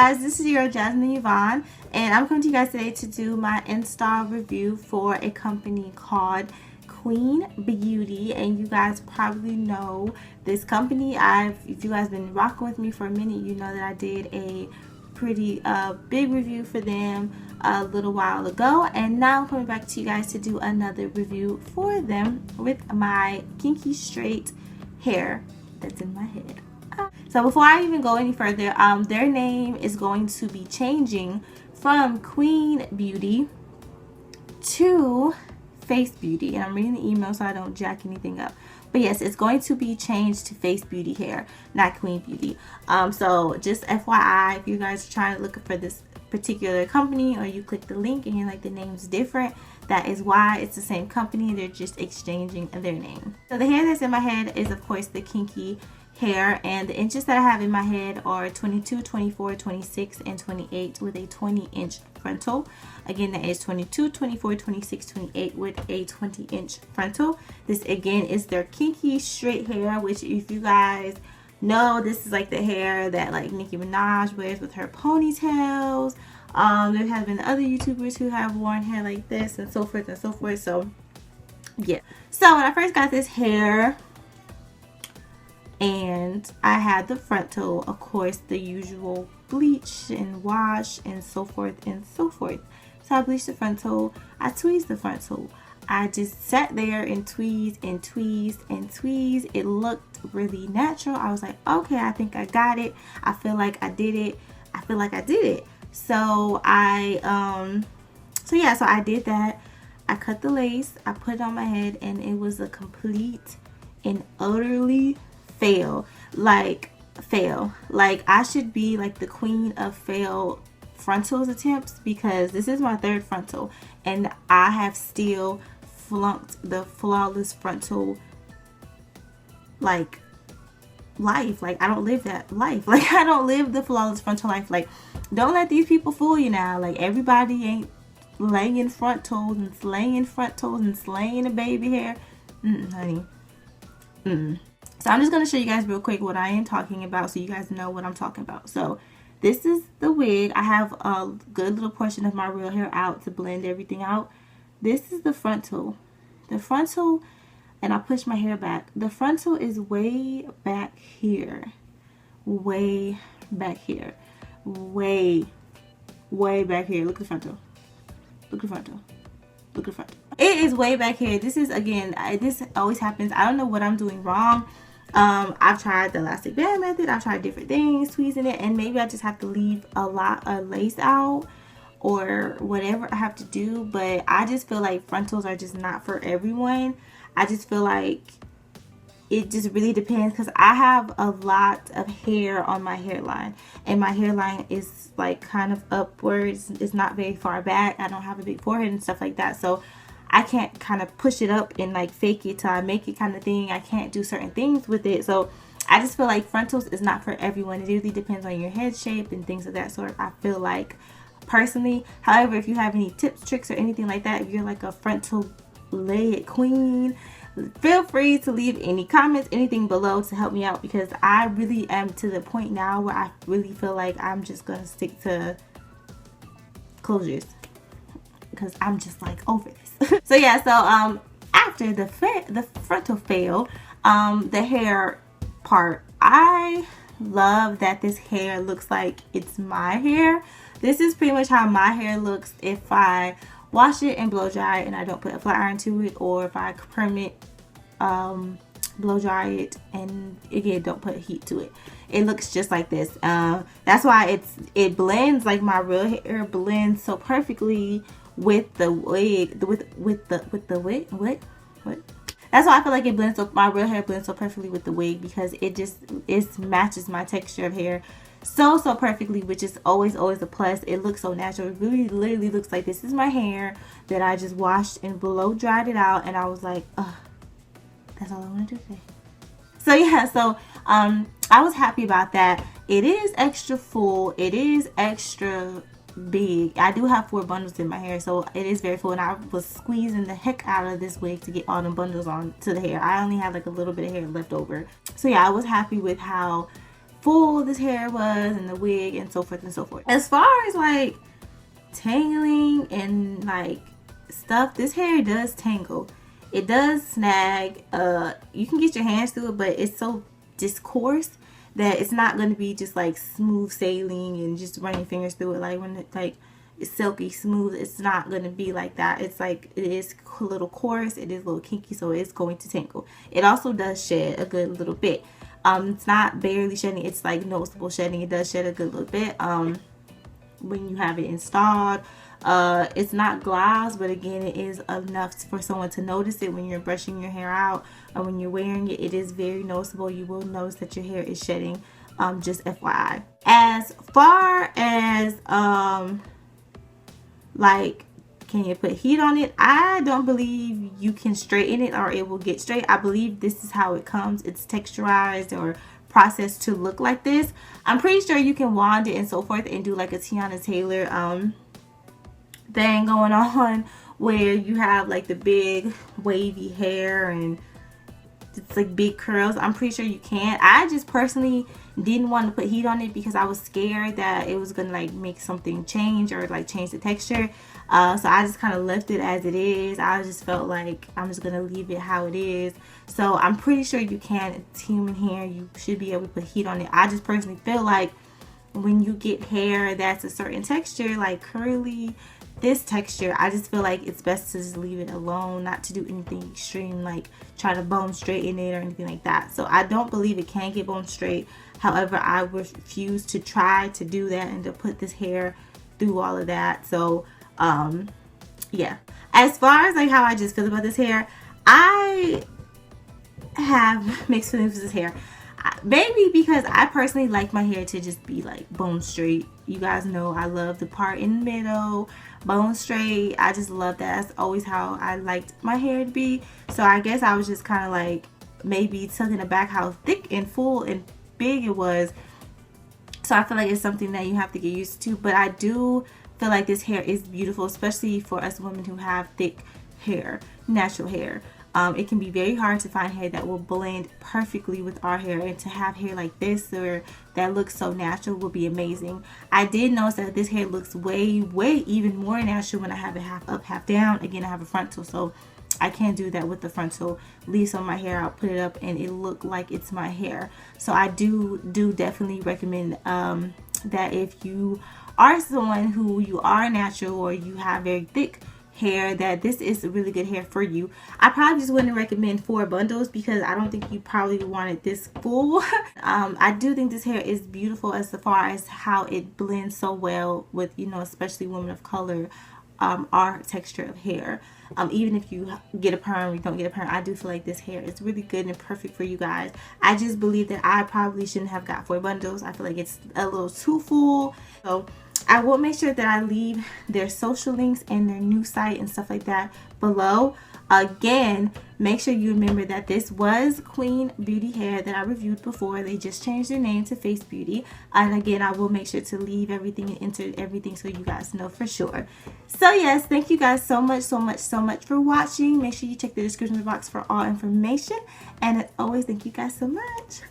guys, this is your Jasmine Yvonne, and I'm coming to you guys today to do my install review for a company called Queen Beauty. And you guys probably know this company. If you guys been rocking with me for a minute, you know that I did a pretty big review for them a little while ago, and now I'm coming back to you guys to do another review for them with my kinky straight hair that's in my head. So before I even go any further, their name is going to be changing from Queen Beauty to Face Beauty, and I'm reading the email so I don't jack anything up. But yes, it's going to be changed to Face Beauty hair, not Queen Beauty. So just FYI, if you guys are trying to look for this particular company, or you click the link and you're like the name's different, that is why. It's the same company, they're just exchanging their name. So the hair that's in my head is of course the kinky hair, and the inches that I have in my head are 22, 24, 26, and 28 with a 20-inch frontal. Again, that is 22, 24, 26, 28 with a 20-inch frontal. This again is their kinky straight hair, which if you guys know, this is like the hair that like Nicki Minaj wears with her ponytails. There have been other YouTubers who have worn hair like this and so forth and so forth. So yeah, so when I first got this hair and I had the frontal, of course the usual bleach and wash and so forth and so forth. So I bleached the frontal, I tweezed the frontal, I just sat there and tweezed and tweezed and tweezed. It looked really natural. I was like, okay, I think I got it. I feel like I did it. I feel like I did it. So I did that. I cut the lace, I put it on my head, and it was a complete and utterly fail. Like I should be like the queen of fail frontals attempts, because this is my third frontal and I have still flunked the flawless frontal like life. Like I don't live that life. Like I don't live the flawless frontal life. Like don't let these people fool you now. Like everybody ain't laying frontals and slaying frontals and slaying a baby hair. Honey. So I'm just going to show you guys real quick what I am talking about so you guys know what I'm talking about. So this is the wig. I have a good little portion of my real hair out to blend everything out. This is the frontal. The frontal, and I push my hair back. The frontal is way back here. Way back here. Way back here. Look at the frontal. Look at the frontal. Look at the frontal. It is way back here. This is, again, this always happens. I don't know what I'm doing wrong. I've tried the elastic band method, I've tried different things, tweezing it, and maybe I just have to leave a lot of lace out or whatever I have to do. But I just feel like frontals are just not for everyone. I just feel like it just really depends, because I have a lot of hair on my hairline, and my hairline is like kind of upwards. It's not very far back. I don't have a big forehead and stuff like that, so I can't kind of push it up and like fake it till I make it kind of thing. I can't do certain things with it. So I just feel like frontals is not for everyone. It really depends on your head shape and things of that sort, I feel like, personally. However, if you have any tips, tricks, or anything like that, if you're like a frontal lay it queen, feel free to leave any comments, anything below to help me out, because I really am to the point now where I really feel like I'm just going to stick to closures, because I'm just like over this. So yeah, so after the frontal fail, the hair part, I love that this hair looks like it's my hair. This is pretty much how my hair looks if I wash it and blow dry it and I don't put a flat iron to it, or if I permanent blow dry it and again don't put heat to it. It looks just like this. That's why it blends, like my real hair blends so perfectly with the wig, with the wig. What? That's why I feel like it blends so, my real hair blends so perfectly with the wig, because it matches my texture of hair so perfectly, which is always a plus. It looks so natural. It really literally looks like this is my hair that I just washed and blow dried it out, and I was like, ugh, that's all I want to do today. So yeah, so I was happy about that. It is extra full. It is extra big. I do have 4 bundles in my hair, so it is very full, and I was squeezing the heck out of this wig to get all the bundles on to the hair. I only had like a little bit of hair left over. So yeah, I was happy with how full this hair was and the wig and so forth and so forth. As far as like tangling and like stuff, this hair does tangle. It does snag. You can get your hands through it, but it's so just coarse that it's not going to be just like smooth sailing and just running fingers through it. Like when it, like it's silky smooth, it's not going to be like that. It's like, it is a little coarse, it is a little kinky, so it's going to tangle. It also does shed a good little bit. It's not barely shedding, it's like noticeable shedding. It does shed a good little bit when you have it installed. It's not gloss, but again, it is enough for someone to notice it when you're brushing your hair out or when you're wearing it. It is very noticeable. You will notice that your hair is shedding, just FYI. As far as like, can you put heat on it? I don't believe you can straighten it or it will get straight. I believe this is how it comes. It's texturized or processed to look like this. I'm pretty sure you can wand it and so forth and do like a Tiana Taylor thing going on, where you have like the big wavy hair and it's like big curls. I'm pretty sure you can. I just personally didn't want to put heat on it because I was scared that it was gonna like make something change or like change the texture. So I just kind of left it as it is. I just felt like I'm just gonna leave it how it is. So I'm pretty sure you can. It's human hair, you should be able to put heat on it. I just personally feel like when you get hair that's a certain texture, like curly, this texture, I just feel like it's best to just leave it alone, not to do anything extreme like try to bone straighten it or anything like that. So I don't believe it can get bone straight. However, I refuse to try to do that and to put this hair through all of that. So yeah, as far as like how I just feel about this hair, I have mixed feelings with this hair. Maybe because I personally like my hair to just be like bone straight. You guys know I love the part in the middle, bone straight. I just love that. That's always how I liked my hair to be. So I guess I was just kind of like maybe taken aback how thick and full and big it was. So I feel like it's something that you have to get used to. But I do feel like this hair is beautiful, especially for us women who have thick hair, natural hair. It can be very hard to find hair that will blend perfectly with our hair, and to have hair like this or that looks so natural will be amazing. I did notice that this hair looks way even more natural when I have it half up, half down. Again, I have a frontal, so I can't do that with the frontal. Leave some of my hair out, put it up, and it look like it's my hair. So I do definitely recommend that if you are someone who you are natural or you have very thick hair, that this is a really good hair for you. I probably just wouldn't recommend 4 bundles because I don't think you probably wanted this full. I do think this hair is beautiful as far as how it blends so well with, you know, especially women of color, our texture of hair. Even if you get a perm or you don't get a perm, I do feel like this hair is really good and perfect for you guys. I just believe that I probably shouldn't have got 4 bundles. I feel like it's a little too full. So I will make sure that I leave their social links and their new site and stuff like that below. Again, make sure you remember that this was Queen Beauty hair that I reviewed before. They just changed their name to Face Beauty. And again, I will make sure to leave everything and enter everything so you guys know for sure. So yes, thank you guys so much for watching. Make sure you check the description box for all information. And as always, thank you guys so much.